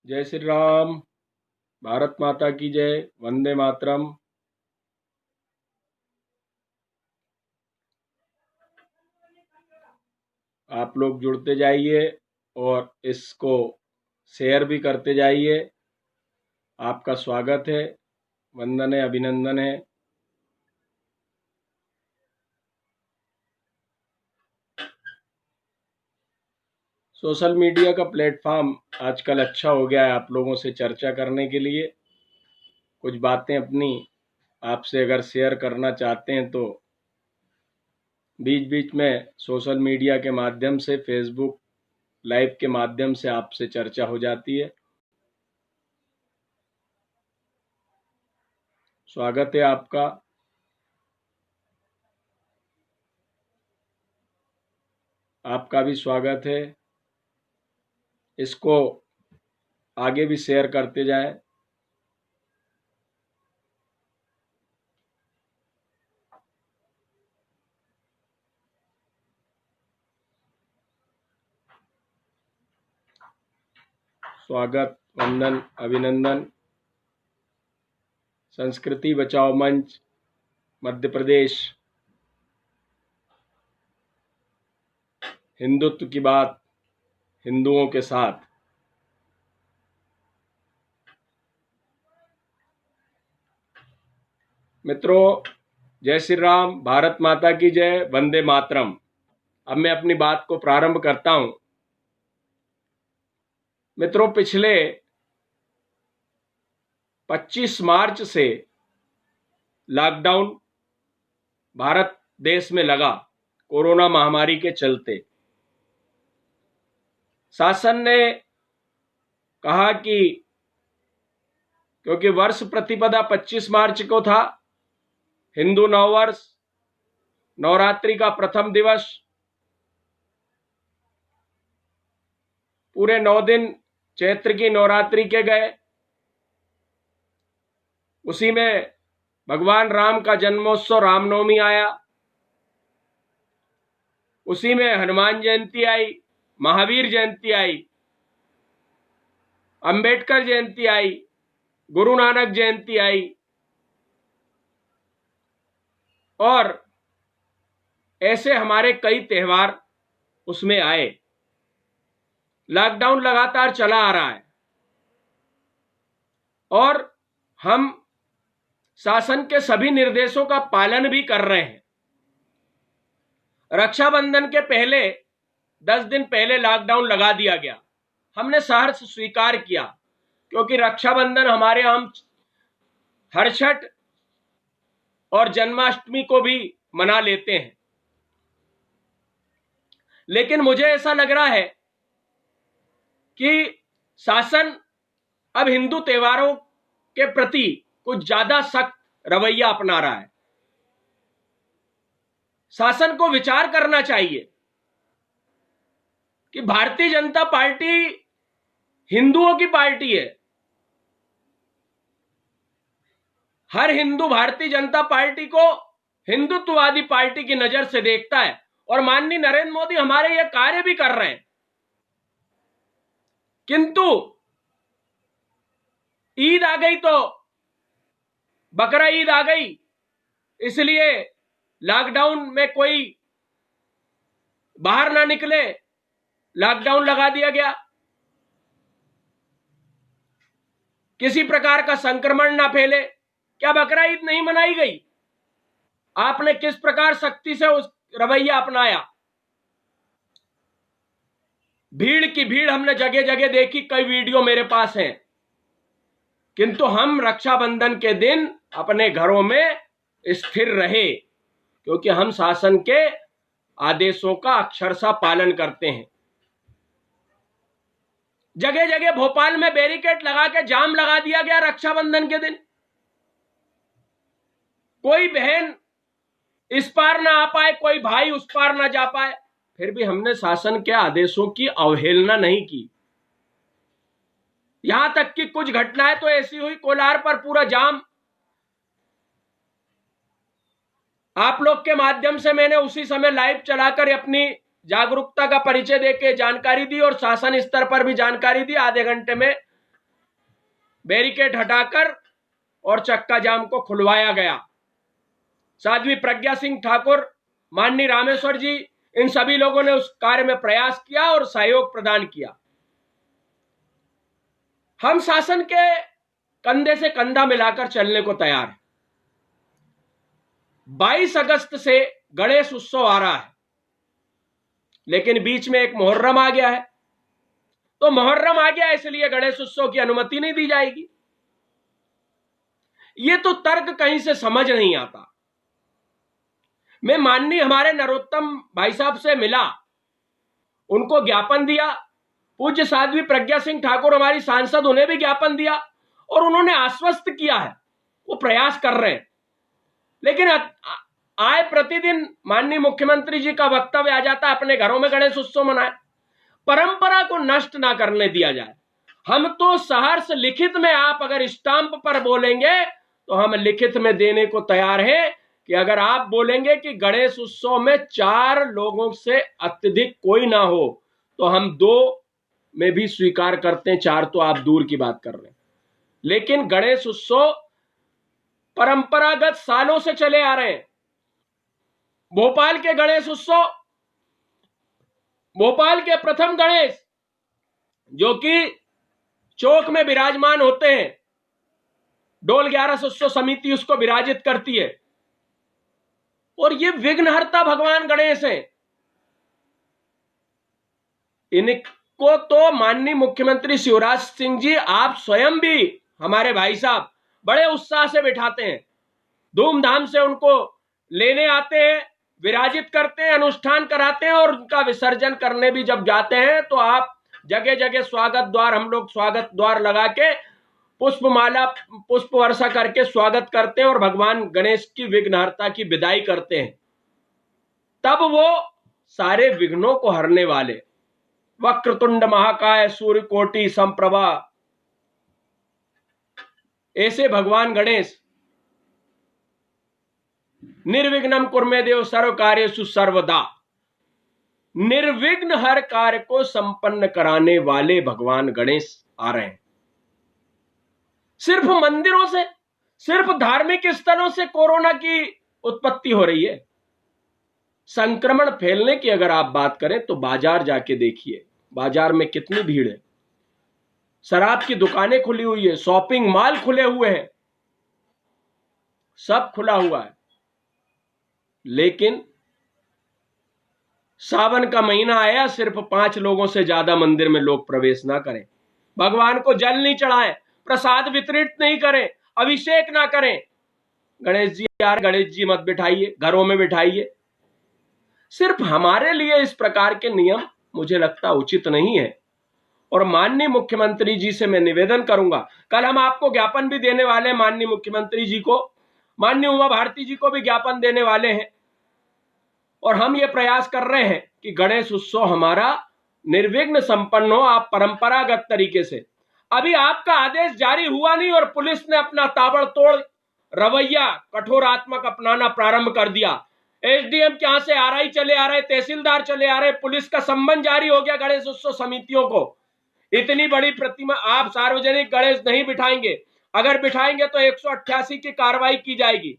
जय श्री राम। भारत माता की जय। वंदे मातरम। आप लोग जुड़ते जाइए और इसको शेयर भी करते जाइए। आपका स्वागत है, वंदन है, अभिनंदन है। सोशल मीडिया का प्लेटफॉर्म आजकल अच्छा हो गया है आप लोगों से चर्चा करने के लिए। कुछ बातें अपनी आपसे अगर शेयर करना चाहते हैं तो बीच बीच में सोशल मीडिया के माध्यम से, फेसबुक लाइव के माध्यम से आपसे चर्चा हो जाती है। स्वागत है आपका। आपका भी स्वागत है। इसको आगे भी शेयर करते जाएं। स्वागत, वंदन, अभिनंदन। संस्कृति बचाओ मंच मध्य प्रदेश, हिंदुत्व की बात हिंदुओं के साथ। मित्रों, जय श्री राम, भारत माता की जय, वंदे मातरम। अब मैं अपनी बात को प्रारंभ करता हूं। मित्रों, पिछले 25 मार्च से लॉकडाउन भारत देश में लगा कोरोना महामारी के चलते। शासन ने कहा कि क्योंकि वर्ष प्रतिपदा 25 मार्च को था, हिंदू नववर्ष, नवरात्रि का प्रथम दिवस, पूरे 9 दिन चैत्र की नवरात्रि के गए। उसी में भगवान राम का जन्मोत्सव रामनवमी आया, उसी में हनुमान जयंती आई, महावीर जयंती आई, अंबेडकर जयंती आई, गुरु नानक जयंती आई और ऐसे हमारे कई त्योहार उसमें आए। लॉकडाउन लगातार चला आ रहा है और हम शासन के सभी निर्देशों का पालन भी कर रहे हैं। रक्षाबंधन के पहले 10 दिन पहले लॉकडाउन लगा दिया गया। हमने सहर्ष स्वीकार किया क्योंकि रक्षाबंधन हमारे हम हर्षठ और जन्माष्टमी को भी मना लेते हैं। लेकिन मुझे ऐसा लग रहा है कि शासन अब हिंदू त्योहारों के प्रति कुछ ज्यादा सख्त रवैया अपना रहा है। शासन को विचार करना चाहिए कि भारतीय जनता पार्टी हिंदुओं की पार्टी है। हर हिंदू भारतीय जनता पार्टी को हिंदुत्ववादी पार्टी की नजर से देखता है और माननीय नरेंद्र मोदी हमारे ये कार्य भी कर रहे हैं। किंतु ईद आ गई तो बकरा ईद आ गई, इसलिए लॉकडाउन में कोई बाहर ना निकले, लॉकडाउन लगा दिया गया। किसी प्रकार का संक्रमण ना फैले। क्या बकरा ईद नहीं मनाई गई? आपने किस प्रकार सख्ती से उस रवैया अपनाया। भीड़ की भीड़ हमने जगह जगह देखी, कई वीडियो मेरे पास हैं। किंतु हम रक्षाबंधन के दिन अपने घरों में स्थिर रहे क्योंकि हम शासन के आदेशों का अक्षरशः पालन करते हैं। जगह जगह भोपाल में बैरिकेड लगा के जाम लगा दिया गया रक्षाबंधन के दिन। कोई बहन इस पार ना आ पाए, कोई भाई उस पार ना जा पाए, फिर भी हमने शासन के आदेशों की अवहेलना नहीं की। यहां तक कि कुछ घटनाएं तो ऐसी हुई, कोलार पर पूरा जाम। आप लोग के माध्यम से मैंने उसी समय लाइव चलाकर अपनी जागरूकता का परिचय देके जानकारी दी और शासन स्तर पर भी जानकारी दी। आधे घंटे में बैरिकेड हटाकर और चक्का जाम को खुलवाया गया। साध्वी प्रज्ञा सिंह ठाकुर, माननीय रामेश्वर जी, इन सभी लोगों ने उस कार्य में प्रयास किया और सहयोग प्रदान किया। हम शासन के कंधे से कंधा मिलाकर चलने को तैयार हैं। 22 अगस्त से गणेश उत्सव आ रहा है, लेकिन बीच में एक मुहर्रम आ गया है, तो मुहर्रम आ गया इसलिए गणेश उत्सव की अनुमति नहीं दी जाएगी। ये तो तर्क कहीं से समझ नहीं आता। मैं माननीय हमारे नरोत्तम भाई साहब से मिला, उनको ज्ञापन दिया। पूज्य साध्वी प्रज्ञा सिंह ठाकुर हमारी सांसद, उन्हें भी ज्ञापन दिया और उन्होंने आश्वस्त किया है वो प्रयास कर रहे हैं। लेकिन आए प्रतिदिन माननीय मुख्यमंत्री जी का वक्तव्य आ जाता है अपने घरों में गणेश उत्सव मनाए। परंपरा को नष्ट ना करने दिया जाए। हम तो सहर्ष लिखित में, आप अगर स्टाम्प पर बोलेंगे तो हम लिखित में देने को तैयार हैं कि अगर आप बोलेंगे कि गणेश उत्सव में 4 लोगों से अत्यधिक कोई ना हो तो हम 2 में भी स्वीकार करते हैं, 4 तो आप दूर की बात कर रहे हैं। लेकिन गणेश उत्सव परंपरागत सालों से चले आ रहे हैं। भोपाल के गणेश उत्सव, भोपाल के प्रथम गणेश जो कि चौक में विराजमान होते हैं, डोल 1100 समिति उसको विराजित करती है, और ये विघ्नहर्ता भगवान गणेश है। इनको तो माननीय मुख्यमंत्री शिवराज सिंह जी, आप स्वयं भी, हमारे भाई साहब बड़े उत्साह से बिठाते हैं, धूमधाम से उनको लेने आते हैं, विराजित करते हैं, अनुष्ठान कराते हैं, और उनका विसर्जन करने भी जब जाते हैं तो आप जगह जगह स्वागत द्वार, हम लोग स्वागत द्वार लगा के पुष्पमाला, पुष्प वर्षा करके स्वागत करते हैं और भगवान गणेश की विघ्नहर्ता की विदाई करते हैं। तब वो सारे विघ्नों को हरने वाले वक्रतुंड महाकाय सूर्यकोटि समप्रभा, ऐसे भगवान गणेश निर्विघ्नम कुर्मे देव सर्व कार्येषु सर्वदा, निर्विघ्न हर कार्य को संपन्न कराने वाले भगवान गणेश आ रहे हैं। सिर्फ मंदिरों से, सिर्फ धार्मिक स्थलों से कोरोना की उत्पत्ति हो रही है। संक्रमण फैलने की अगर आप बात करें तो बाजार जाके देखिए, बाजार में कितनी भीड़ है। शराब की दुकानें खुली हुई है, शॉपिंग मॉल खुले हुए हैं, सब खुला हुआ है। लेकिन सावन का महीना आया, सिर्फ 5 लोगों से ज्यादा मंदिर में लोग प्रवेश ना करें, भगवान को जल नहीं चढ़ाएं, प्रसाद वितरित नहीं करें, अभिषेक ना करें। गणेश जी यार, गणेश जी मत बिठाइए, घरों में बिठाइए। सिर्फ हमारे लिए इस प्रकार के नियम मुझे लगता उचित नहीं है। और माननीय मुख्यमंत्री जी से मैं निवेदन करूंगा, कल हम आपको ज्ञापन भी देने वाले हैं, माननीय मुख्यमंत्री जी को, माननीय उमा भारती जी को भी ज्ञापन देने वाले हैं। और हम ये प्रयास कर रहे हैं कि गणेश उत्सव हमारा निर्विघ्न संपन्न हो, आप परंपरागत तरीके से। अभी आपका आदेश जारी हुआ नहीं और पुलिस ने अपना ताबड़तोड़ रवैया, कठोरात्मक अपनाना प्रारंभ कर दिया। एसडीएम के यहां से आरआई चले आ रहे, तहसीलदार चले आ रहे, पुलिस का सम्मन जारी हो गया गणेश उत्सव समितियों को। इतनी बड़ी प्रतिमा आप सार्वजनिक गणेश नहीं बिठाएंगे, अगर बिठाएंगे तो 188 की कार्रवाई की जाएगी।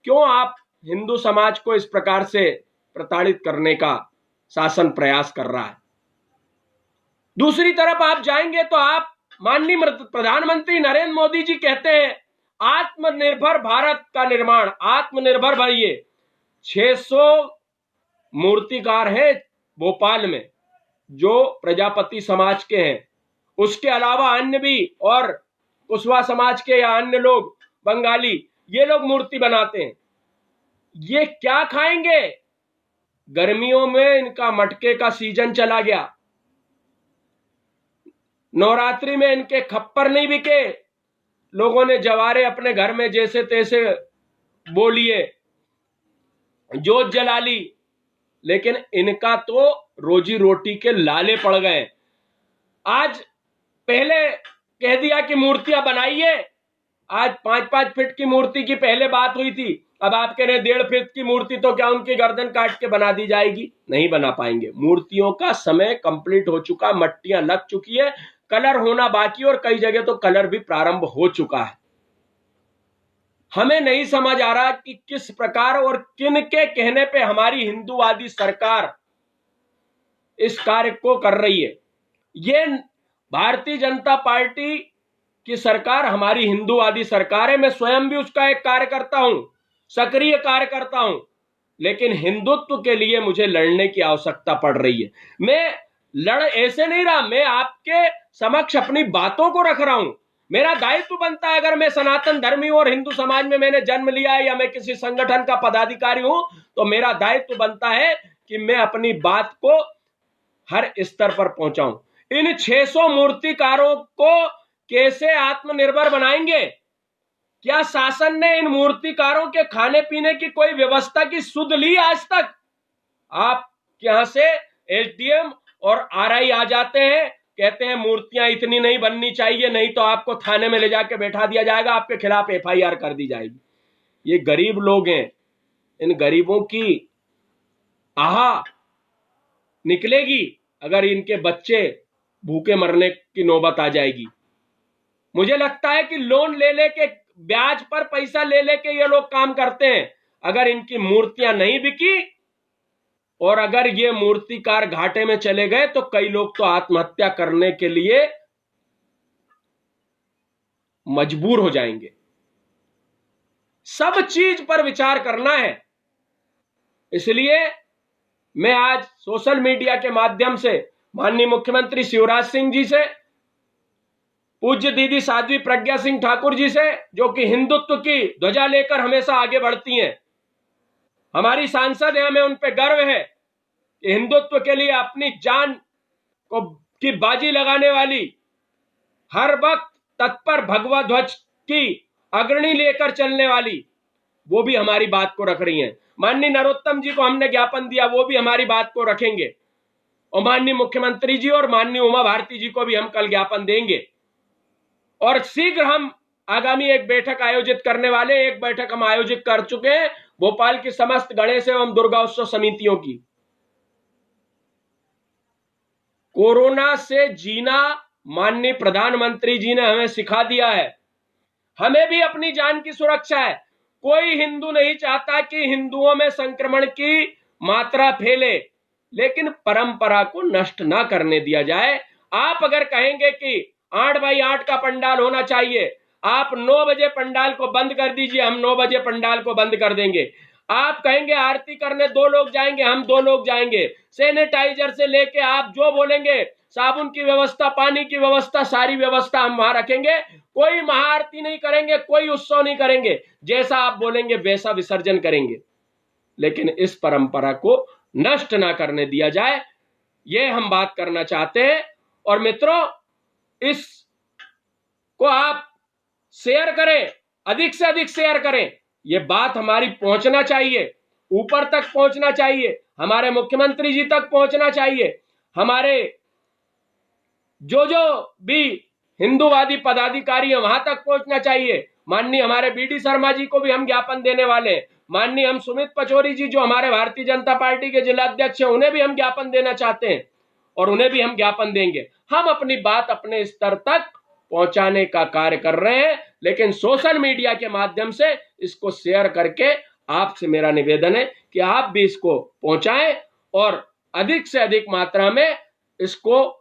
क्यों आप हिंदू समाज को इस प्रकार से प्रताड़ित करने का शासन प्रयास कर रहा है? दूसरी तरफ आप जाएंगे तो आप, माननीय प्रधानमंत्री नरेंद्र मोदी जी कहते हैं आत्मनिर्भर भारत का निर्माण, आत्मनिर्भर भरिए। 600 मूर्तिकार हैं भोपाल में जो प्रजापति समाज के हैं, उसके अलावा अन्य भी, और कुशवा समाज के या अन्य लोग, बंगाली, ये लोग मूर्ति बनाते हैं। ये क्या खाएंगे? गर्मियों में इनका मटके का सीजन चला गया, नवरात्रि में इनके खप्पर नहीं बिके, लोगों ने जवारे अपने घर में जैसे तैसे बो लिए, जोत जला ली, लेकिन इनका तो रोजी रोटी के लाले पड़ गए। आज पहले कह दिया कि मूर्तियां बनाइए, आज 5-5 फीट की मूर्ति की पहले बात हुई थी, अब आप कह रहे 1.5 फीट की मूर्ति, तो क्या उनकी गर्दन काट के बना दी जाएगी? नहीं बना पाएंगे। मूर्तियों का समय कंप्लीट हो चुका, मट्टियां लग चुकी है, कलर होना बाकी और कई जगह तो कलर भी प्रारंभ हो चुका है। हमें नहीं समझ आ रहा कि किस प्रकार और किन के कहने पे हमारी हिंदूवादी सरकार इस कार्य को कर रही है। ये भारतीय जनता पार्टी की सरकार हमारी हिंदूवादी सरकार है। मैं स्वयं भी उसका एक कार्यकर्ता हूं, सक्रिय कार्यकर्ता हूं, लेकिन हिंदुत्व के लिए मुझे लड़ने की आवश्यकता पड़ रही है। मैं लड़ ऐसे नहीं रहा, मैं आपके समक्ष अपनी बातों को रख रहा हूं। मेरा दायित्व बनता है, अगर मैं सनातन धर्मी और हिंदू समाज में मैंने जन्म लिया है या मैं किसी संगठन का पदाधिकारी हूं, तो मेरा दायित्व बनता है कि मैं अपनी बात को हर स्तर पर पहुंचाऊं। इन 600 मूर्तिकारों को कैसे आत्मनिर्भर बनाएंगे? क्या शासन ने इन मूर्तिकारों के खाने पीने की कोई व्यवस्था की सुध ली आज तक? आप यहां से एसडीएम और आरआई आ जाते हैं, कहते हैं मूर्तियां इतनी नहीं बननी चाहिए, नहीं तो आपको थाने में ले जाके बैठा दिया जाएगा, आपके खिलाफ एफआईआर कर दी जाएगी। ये गरीब लोग हैं, इन गरीबों की आह निकलेगी अगर इनके बच्चे भूखे मरने की नौबत आ जाएगी। मुझे लगता है कि लोन ले लेके, ब्याज पर पैसा ले लेके ये लोग काम करते हैं। अगर इनकी मूर्तियां नहीं बिकी और अगर ये मूर्तिकार घाटे में चले गए तो कई लोग तो आत्महत्या करने के लिए मजबूर हो जाएंगे। सब चीज पर विचार करना है। इसलिए मैं आज सोशल मीडिया के माध्यम से माननीय मुख्यमंत्री शिवराज सिंह जी से, पूज्य दीदी साध्वी प्रज्ञा सिंह ठाकुर जी से, जो कि हिंदुत्व की ध्वजा लेकर हमेशा आगे बढ़ती हैं, हमारी सांसद है, हमें उन पे गर्व है कि हिंदुत्व के लिए अपनी जान को की बाजी लगाने वाली, हर वक्त तत्पर भगवा ध्वज की अग्रणी लेकर चलने वाली, वो भी हमारी बात को रख रही हैं। माननीय नरोत्तम जी को हमने ज्ञापन दिया, वो भी हमारी बात को रखेंगे। और माननीय मुख्यमंत्री जी और माननीय उमा भारती जी को भी हम कल ज्ञापन देंगे। और शीघ्र हम आगामी एक बैठक आयोजित करने वाले, एक बैठक हम आयोजित कर चुके हैं भोपाल की समस्त गणेश एवं दुर्गा उत्सव समितियों की। कोरोना से जीना माननीय प्रधानमंत्री जी ने हमें सिखा दिया है। हमें भी अपनी जान की सुरक्षा है। कोई हिंदू नहीं चाहता कि हिंदुओं में संक्रमण की मात्रा फैले, लेकिन परंपरा को नष्ट ना करने दिया जाए। आप अगर कहेंगे कि 8x8 का पंडाल होना चाहिए, आप 9 बजे पंडाल को बंद कर दीजिए, हम 9 बजे पंडाल को बंद कर देंगे। आप कहेंगे आरती करने 2 लोग जाएंगे, हम 2 लोग जाएंगे। सैनिटाइजर से लेके आप जो बोलेंगे, साबुन की व्यवस्था, पानी की व्यवस्था, सारी व्यवस्था हम वहां रखेंगे। कोई महाआरती नहीं करेंगे, कोई उत्सव नहीं करेंगे, जैसा आप बोलेंगे वैसा विसर्जन करेंगे, लेकिन इस परंपरा को नष्ट ना करने दिया जाए, ये हम बात करना चाहते हैं। और मित्रों, इस को आप शेयर करें, अधिक से अधिक शेयर करें। ये बात हमारी पहुंचना चाहिए, ऊपर तक पहुंचना चाहिए, हमारे मुख्यमंत्री जी तक पहुंचना चाहिए, हमारे जो भी हिंदूवादी पदाधिकारी हैं वहां तक पहुंचना चाहिए। माननीय हमारे बीडी शर्मा जी को भी हम ज्ञापन देने वाले हैं। माननीय हम सुमित पचौरी जी, जो हमारे भारतीय जनता पार्टी के जिला अध्यक्ष हैं, उन्हें भी हम ज्ञापन देना चाहते हैं और उन्हें भी हम ज्ञापन देंगे। हम अपनी बात अपने स्तर तक पहुंचाने का कार्य कर रहे हैं, लेकिन सोशल मीडिया के माध्यम से इसको शेयर करके आपसे मेरा निवेदन है कि आप भी इसको पहुंचाएं और अधिक से अधिक मात्रा में इसको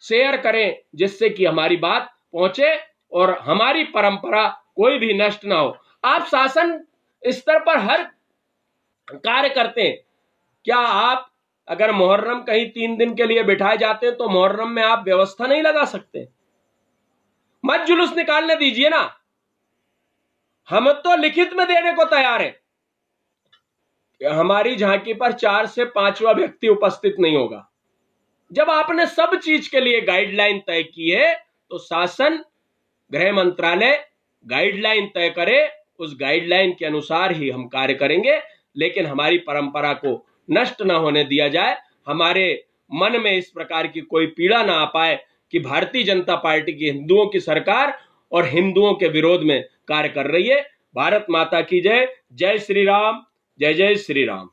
शेयर करें, जिससे कि हमारी बात पहुंचे और हमारी परंपरा कोई भी नष्ट ना हो। आप शासन स्तर पर हर कार्य करते हैं, क्या आप अगर मुहर्रम कहीं 3 दिन के लिए बिठाए जाते हैं तो मुहर्रम में आप व्यवस्था नहीं लगा सकते? मत जुलूस निकालने दीजिए ना। हम तो लिखित में देने को तैयार हैं कि हमारी झांकी पर 4 से 5वां व्यक्ति उपस्थित नहीं होगा। जब आपने सब चीज के लिए गाइडलाइन तय की है तो शासन, गृह मंत्रालय गाइडलाइन तय करे, उस गाइडलाइन के अनुसार ही हम कार्य करेंगे, लेकिन हमारी परंपरा को नष्ट ना होने दिया जाए। हमारे मन में इस प्रकार की कोई पीड़ा ना आ पाए कि भारतीय जनता पार्टी की हिंदुओं की सरकार और हिंदुओं के विरोध में कार्य कर रही है। भारत माता की जय। जय श्री राम, जय जय श्री राम।